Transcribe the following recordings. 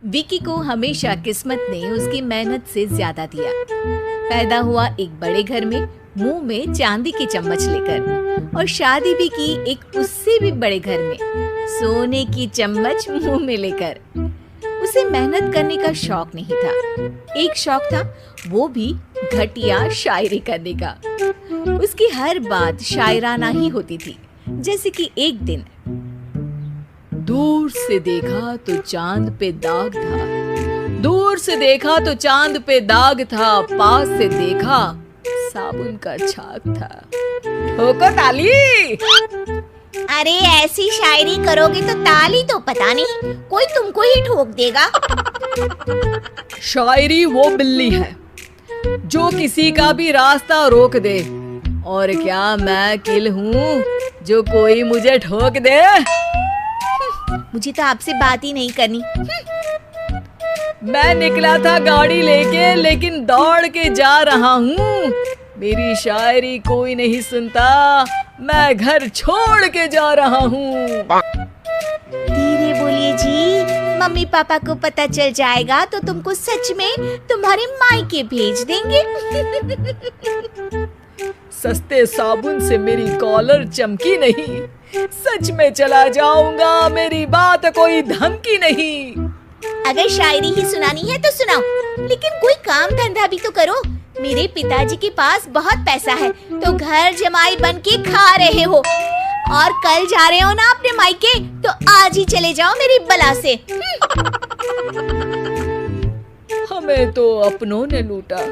विकी को हमेशा किस्मत ने उसकी मेहनत से ज्यादा दिया। पैदा हुआ एक बड़े घर में, मुंह में चांदी की चम्मच लेकर, और शादी भी की एक उससे भी बड़े घर में, सोने की चम्मच मुंह में लेकर। उसे मेहनत करने का शौक नहीं था। एक शौक था, वो भी घटिया शायरी करने का। उसकी हर बात शायराना ही होती थी। जैसे कि एक दिन, दूर से देखा तो चांद पे दाग था, दूर से देखा तो चांद पे दाग था, पास से देखा साबुन का छाग था। ठोको ताली। अरे ऐसी शायरी करोगे तो ताली तो पता नहीं कोई तुमको ही ठोक देगा। शायरी वो बिल्ली है जो किसी का भी रास्ता रोक दे, और क्या मैं किल हूँ जो कोई मुझे ठोक दे। मुझे तो आपसे बात ही नहीं करनी। मैं निकला था गाड़ी लेके, लेकिन दौड़ के जा रहा हूँ। मेरी शायरी कोई नहीं सुनता, मैं घर छोड़ के जा रहा हूँ। धीरे बोलिए जी, मम्मी पापा को पता चल जाएगा तो तुमको सच में तुम्हारे मायके भेज देंगे। सस्ते साबुन से मेरी कॉलर चमकी नहीं, सच में चला जाऊंगा, मेरी बात कोई धमकी नहीं। अगर शायरी ही सुनानी है तो सुनाओ, लेकिन कोई काम धंधा भी तो करो। मेरे पिताजी के पास बहुत पैसा है, तो घर जमाई बन के खा रहे हो, और कल जा रहे हो ना अपने मायके, तो आज ही चले जाओ मेरी बला से। हमें तो अपनों ने लूटा,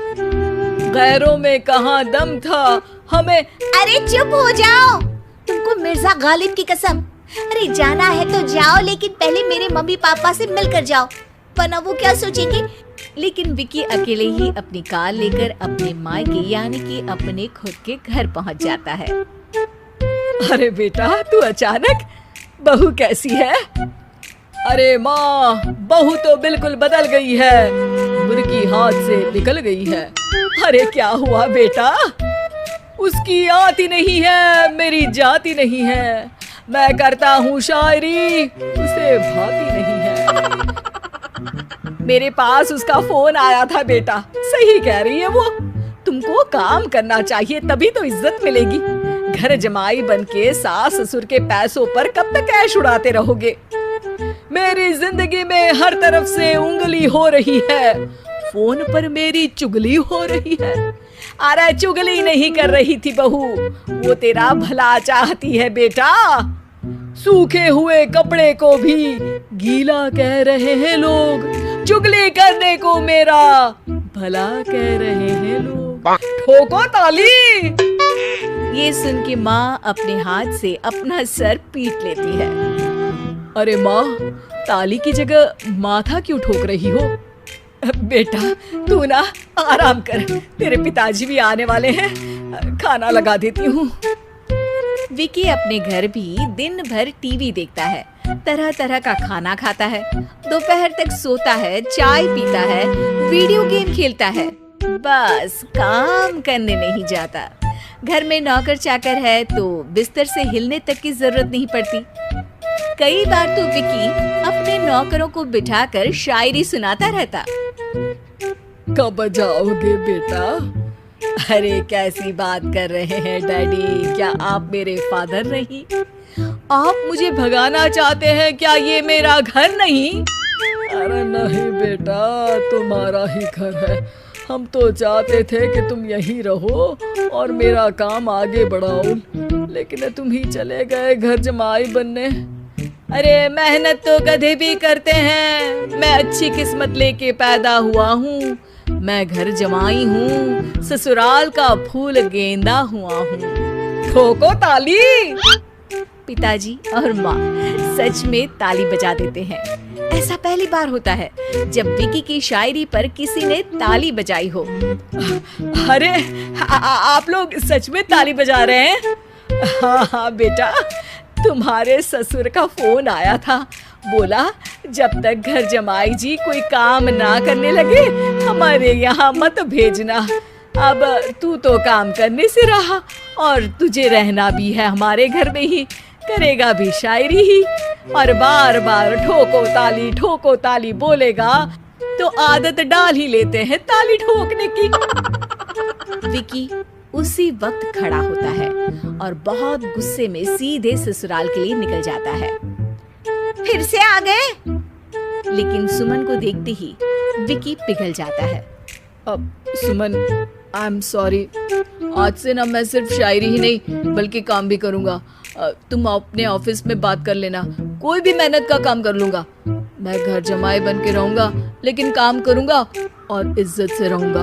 गैरों में कहाँ दम था हमें। अरे चुप हो जाओ, तुमको मिर्जा गालिब की कसम। अरे जाना है तो जाओ, लेकिन पहले मेरे मम्मी पापा से मिलकर जाओ, वरना वो क्या सोचेंगे। लेकिन विकी अकेले ही अपनी कार लेकर अपने मायके यानी कि अपने खुद के घर पहुंच जाता है। अरे बेटा, तू अचानक, बहू कैसी है? अरे माँ, बहू तो बिल्कुल बदल गई है, मुर्गी हाथ से निकल गई है। अरे क्या हुआ बेटा? उसकी आती नहीं है, मेरी जाती नहीं है। मैं करता हूँ शायरी, उसे भाती नहीं है। मेरे पास उसका फोन आया था बेटा, सही कह रही है वो। तुमको काम करना चाहिए, तभी तो इज्जत मिलेगी। घर जमाई बनके सास ससुर के पैसों पर कब तक ऐश उड़ाते रहोगे? मेरी जिंदगी में हर तरफ से उंगली हो रही है, फोन पर मेरी चुगली हो रही है। अरे चुगली नहीं कर रही थी बहू, वो तेरा भला चाहती है बेटा। सूखे हुए कपड़े को भी गीला कह रहे हैं लोग, चुगली करने को मेरा भला कह रहे हैं लोग। ठोको ताली। ये सुन के माँ अपने हाथ से अपना सर पीट लेती है। अरे माँ, ताली की जगह माथा क्यों ठोक रही हो? बेटा तू ना आराम कर, तेरे पिताजी भी आने वाले हैं, खाना लगा देती हूँ। विकी अपने घर भी दिन भर टीवी देखता है, तरह तरह का खाना खाता है, दोपहर तक सोता है, चाय पीता है, वीडियो गेम खेलता है, बस काम करने नहीं जाता। घर में नौकर चाकर है तो बिस्तर से हिलने तक की जरूरत नहीं पड़ती। कई बार तो विकी अपने नौकरों को बिठाकर शायरी सुनाता रहता। कब जाओगे बेटा? अरे कैसी बात कर रहे हैं डैडी, क्या आप मेरे फादर नहीं? आप मुझे भगाना चाहते हैं क्या? ये मेरा घर नहीं। अरे नहीं बेटा, तुम्हारा ही घर है। हम तो चाहते थे कि तुम यहीं रहो और मेरा काम आगे बढ़ाओ, लेकिन तुम ही चले गए घर जमाई बनने। अरे मेहनत तो गधे भी करते हैं, मैं अच्छी किस्मत लेके पैदा हुआ हूँ, मैं घर जमाई हूँ, ससुराल का फूल गेंदा हुआ हूँ। ठोको ताली। पिताजी और माँ सच में ताली बजा देते हैं। ऐसा पहली बार होता है जब विकी की शायरी पर किसी ने ताली बजाई हो। अरे आप लोग सच में ताली बजा रहे हैं? हाँ बेटा, तुम्हारे ससुर का फोन आया था, बोला जब तक घर जमाई जी कोई काम ना करने लगे हमारे यहाँ मत भेजना। अब तू तो काम करने से रहा और तुझे रहना भी है हमारे घर में ही, करेगा भी शायरी ही और बार बार ठोको ताली बोलेगा तो आदत डाल ही लेते हैं ताली ठोकने की। विकी उसी वक्त खड़ा होता है और बहुत गुस्से में सीधे ससुराल के लिए निकल जाता है। फिर से आ गए? लेकिन सुमन को देखते ही विकी पिघल जाता है। अब सुमन, आई एम सॉरी, आज से ना मैं सिर्फ शायरी ही नहीं बल्कि काम भी करूंगा। तुम अपने ऑफिस में बात कर लेना, कोई भी मेहनत का काम कर लूंगा। मैं घर जमाई बन के रहूंगा लेकिन काम करूंगा और इज्जत से रहूंगा।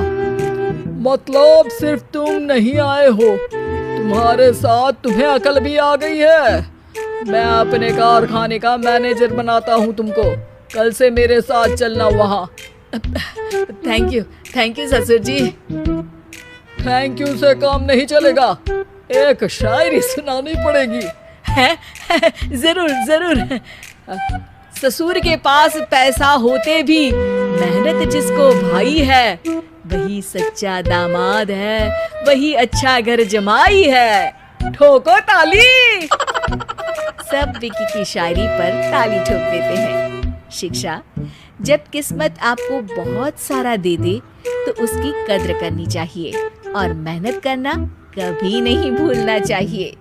मतलब सिर्फ तुम नहीं आए हो, तुम्हारे साथ तुम्हें अकल भी आ गई है। मैं अपने कारखाने का मैनेजर बनाता हूँ तुमको, कल से मेरे साथ चलना वहाँ। थैंक यू ससुर जी। थैंक यू से काम नहीं चलेगा, एक शायरी सुनानी पड़ेगी। जरूर। ससुर के पास पैसा होते भी मेहनत जिसको भाई है, वही सच्चा दामाद है, वही अच्छा घर जमाई है। ठोको ताली। सब विकी की शायरी पर ताली ठोक देते हैं। शिक्षा, जब किस्मत आपको बहुत सारा दे दे तो उसकी कद्र करनी चाहिए और मेहनत करना कभी नहीं भूलना चाहिए।